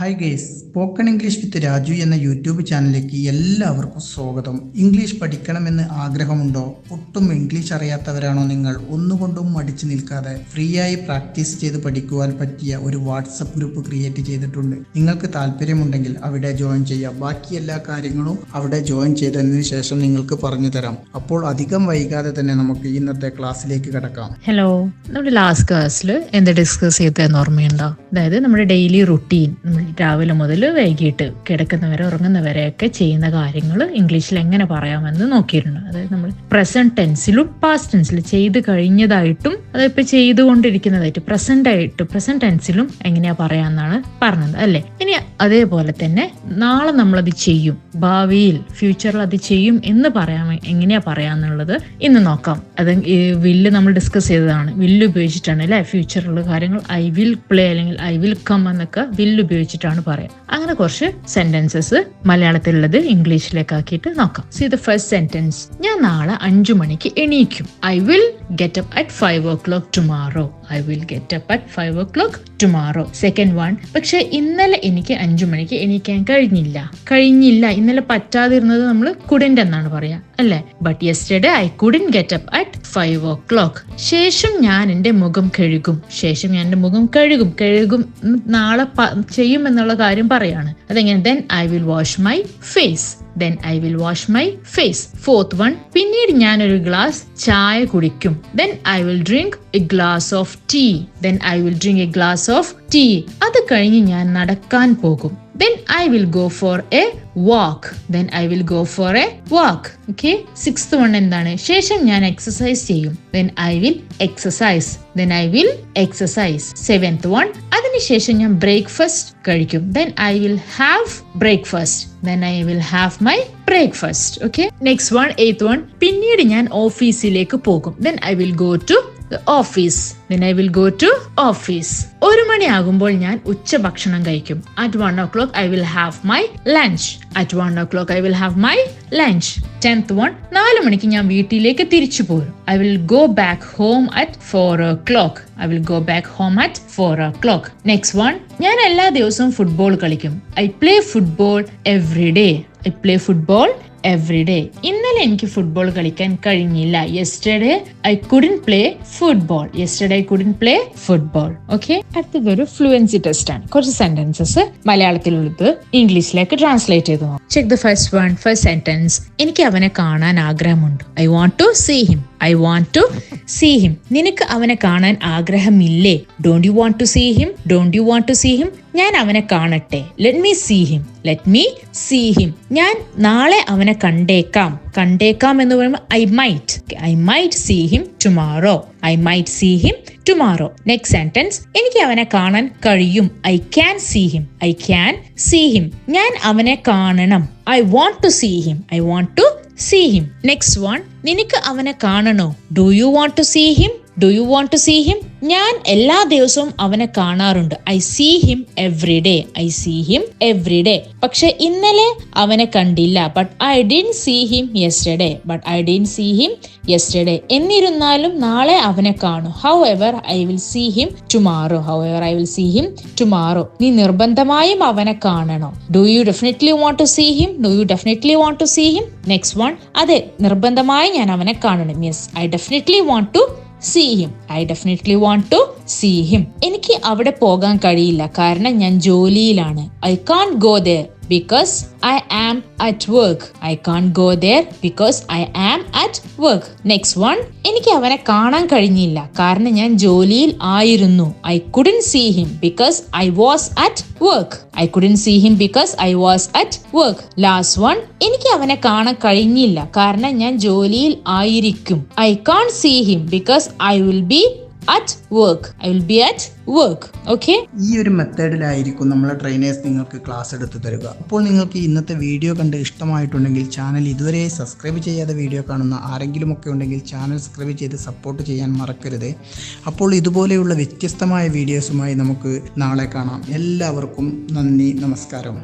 Hi guys, spoken English with Raju എന്ന YouTube ചാനലിലേക്ക് എല്ലാവർക്കും സ്വാഗതം. ഇംഗ്ലീഷ് പഠിക്കണമെന്ന് ആഗ്രഹമുണ്ടോ? ഒട്ടും ഇംഗ്ലീഷ് അറിയാത്തവരാണോ നിങ്ങൾ? ഒന്നുകൊണ്ടും മടിച്ചു നിൽക്കാതെ ഫ്രീ ആയി പ്രാക്ടീസ് ചെയ്ത് പഠിക്കുവാൻ പറ്റിയ ഒരു വാട്സപ്പ് ഗ്രൂപ്പ് ക്രിയേറ്റ് ചെയ്തിട്ടുണ്ട്. നിങ്ങൾക്ക് താല്പര്യമുണ്ടെങ്കിൽ അവിടെ ജോയിൻ ചെയ്യാം. ബാക്കി എല്ലാ കാര്യങ്ങളും അവിടെ ജോയിൻ ചെയ്തതിന് ശേഷം നിങ്ങൾക്ക് പറഞ്ഞു തരാം. അപ്പോൾ അധികം വൈകാതെ തന്നെ നമുക്ക് ഇന്നത്തെ ക്ലാസ്സിലേക്ക് കടക്കാം. ഹലോ, നമ്മുടെ ലാസ്റ്റ് ക്ലാസ്സിൽ എന്ത് ഡിസ്കസ് ചെയ്തതെന്ന് ഓർമ്മയുണ്ടോ? അതായത് നമ്മുടെ ഡെയിലി റുട്ടീൻ, രാവിലെ മുതൽ വൈകിട്ട് കിടക്കുന്നവരെ ഉറങ്ങുന്നവരെയൊക്കെ ചെയ്യുന്ന കാര്യങ്ങൾ ഇംഗ്ലീഷിൽ എങ്ങനെ പറയാമെന്ന് നോക്കിയിരുന്നു. അതായത് നമ്മൾ പ്രസന്റ് ടെൻസിലും പാസ്റ്റ് ടെൻസിലും ചെയ്ത് കഴിഞ്ഞതായിട്ടും അതിപ്പോൾ ചെയ്തുകൊണ്ടിരിക്കുന്നതായിട്ട് പ്രസന്റ് ടെൻസിലും എങ്ങനെയാ പറയാമെന്നാണ് പറഞ്ഞത് അല്ലേ. ഇനി അതേപോലെ തന്നെ നാളെ നമ്മളത് ചെയ്യും, ഭാവിയിൽ ഫ്യൂച്ചറിൽ അത് ചെയ്യും എന്ന് എങ്ങനെയാ പറയാന്നുള്ളത് ഇന്ന് നോക്കാം. അത് വില്ല് നമ്മൾ ഡിസ്കസ് ചെയ്തതാണ്. വില്ല് ഉപയോഗിച്ചിട്ടാണ് അല്ലെ ഫ്യൂച്ചറിലുള്ള കാര്യങ്ങൾ ഐ വിൽ പ്ലേ അല്ലെങ്കിൽ ഐ വിൽ കം എന്നൊക്കെ വില്ല് ഉപയോഗിച്ചിട്ടാണ് പറയാം. അങ്ങനെ കുറച്ച് സെന്റൻസസ് മലയാളത്തിലുള്ളത് ഇംഗ്ലീഷിലേക്ക് ആക്കിയിട്ട് നോക്കാം. See the first sentence. ഞാൻ നാളെ 5 മണിക്ക് എണീക്കും. I will get up at 5 o'clock tomorrow. I will get up at 5 o'clock tomorrow. Second one. പക്ഷെ ഇന്നലെ എനിക്ക് 5 മണിക്ക് എണീക്കാൻ കഴിഞ്ഞില്ല. ഇന്നലെ പറ്റാതിരുന്നത് നമ്മൾ കുഡന്റ് എന്നാണ് പറയാ അല്ലെ. But yesterday I couldn't get up at 5 o'clock. ശേഷം ഞാൻ എന്റെ മുഖം കഴുകും. നാളെ ചെയ്യും എന്നുള്ള കാര്യം പറയാണ്. അതെങ്ങനെ? then I will wash my face. Fourth one. പിന്നീട് ഞാൻ ഒരു ഗ്ലാസ് ചായ കുടിക്കും. then I will drink a glass of tea. അത് കഴിഞ്ഞ് ഞാൻ നടക്കാൻ പോകും. then I will go for a walk. Okay. Sixth one എന്താണ്? ശേഷം ഞാൻ എക്സസൈസ് ചെയ്യും. then I will exercise. Seventh one. അതിനുശേഷം ഞാൻ ബ്രേക്ക്ഫാസ്റ്റ് കഴിക്കും. then I will have my breakfast. Okay. Next one, eighth one. പിന്നീട് ഞാൻ ഓഫീസിലേക്ക് പോകും. then I will go to office. 1 മണിയാകുമ്പോൾ ഞാൻ ഉച്ചഭക്ഷണം കഴിക്കും. at 1 o'clock I will have my lunch. 10th one. 4 മണിക്ക് ഞാൻ വീട്ടിലേക്ക് തിരിച്ചു പോരും. I will go back home at 4 o'clock. Next one. ഞാൻ എല്ലാ ദിവസവും ഫുട്ബോൾ കളിക്കും. I play football every day. ഇന്നലെ എനിക്ക് ഫുട്ബോൾ കളിക്കാൻ കഴിഞ്ഞില്ല. Yesterday I couldn't play football. Okay. അടുത്തതൊരു ഫ്ലുവൻസി ടെസ്റ്റ് ആണ്. കുറച്ച് സെന്റൻസസ് മലയാളത്തിലുള്ളത് ഇംഗ്ലീഷിലേക്ക് ട്രാൻസ്ലേറ്റ് ചെയ്തു. Check the first one. First sentence. എനിക്ക് അവനെ കാണാൻ ആഗ്രഹമുണ്ട്. I want to see him. നിനക്ക് അവനെ കാണാൻ ആഗ്രഹമില്ലേ? Don't you want to see him. ഞാൻ അവനെ കാണട്ടെ. Let me see him. ഞാൻ നാളെ അവനെ കണ്ടേക്കാം എന്ന് പറയുമ്പോൾ I might see him tomorrow. Next sentence. എനിക്ക് അവനെ കാണാൻ കഴിയും. I can see him. ഞാൻ അവനെ കാണണം. I want to see him. Next one. നിനക്ക് അവനെ കാണണോ? Do you want to see him? ഞാൻ എല്ലാ ദിവസവും അവനെ കാണാറുണ്ട്. I see him every day. പക്ഷെ ഇന്നലെ അവനെ കണ്ടില്ല. But I didn't see him yesterday. എന്നിരുന്നാലും നാളെ അവനെ കാണും. However I will see him tomorrow. നീ നിർബന്ധമായും അവനെ കാണണം. Do you definitely want to see him? Next one. അതെ, നിർബന്ധമായും ഞാൻ അവനെ കാണണം. Yes, I definitely want to see him. എനിക്ക് അവിടെ പോകാൻ കഴിയില്ല, കാരണം ഞാൻ ജോലിയിലാണ്. I can't go there because I am at work. Next one. എനിക്ക് അവനെ കാണാൻ കഴിഞ്ഞില്ല, കാരണം ഞാൻ ജോലിയിൽ ആയിരുന്നു. I couldn't see him because I was at work. Last one. എനിക്ക് അവനെ കാണാൻ കഴിഞ്ഞില്ല, കാരണം ഞാൻ ജോലിയിൽ ആയിരിക്കും. I can't see him because I will be at work. Okay. ഈ ഒരു മെത്തേഡിലായിരിക്കും നമ്മളെ ട്രെയിനേഴ്സ് നിങ്ങൾക്ക് ക്ലാസ് എടുത്ത് തരിക. അപ്പോൾ നിങ്ങൾക്ക് ഇന്നത്തെ വീഡിയോ കണ്ട് ഇഷ്ടമായിട്ടുണ്ടെങ്കിൽ ചാനൽ ഇതുവരെ സബ്സ്ക്രൈബ് ചെയ്യാതെ വീഡിയോ കാണുന്ന ആരെങ്കിലും ഒക്കെ ഉണ്ടെങ്കിൽ ചാനൽ സബ്സ്ക്രൈബ് ചെയ്ത് സപ്പോർട്ട് ചെയ്യാൻ മറക്കരുത്. അപ്പോൾ ഇതുപോലെയുള്ള വ്യത്യസ്തമായ വീഡിയോസുമായി നമുക്ക് നാളെ കാണാം. എല്ലാവർക്കും നന്ദി, നമസ്കാരം.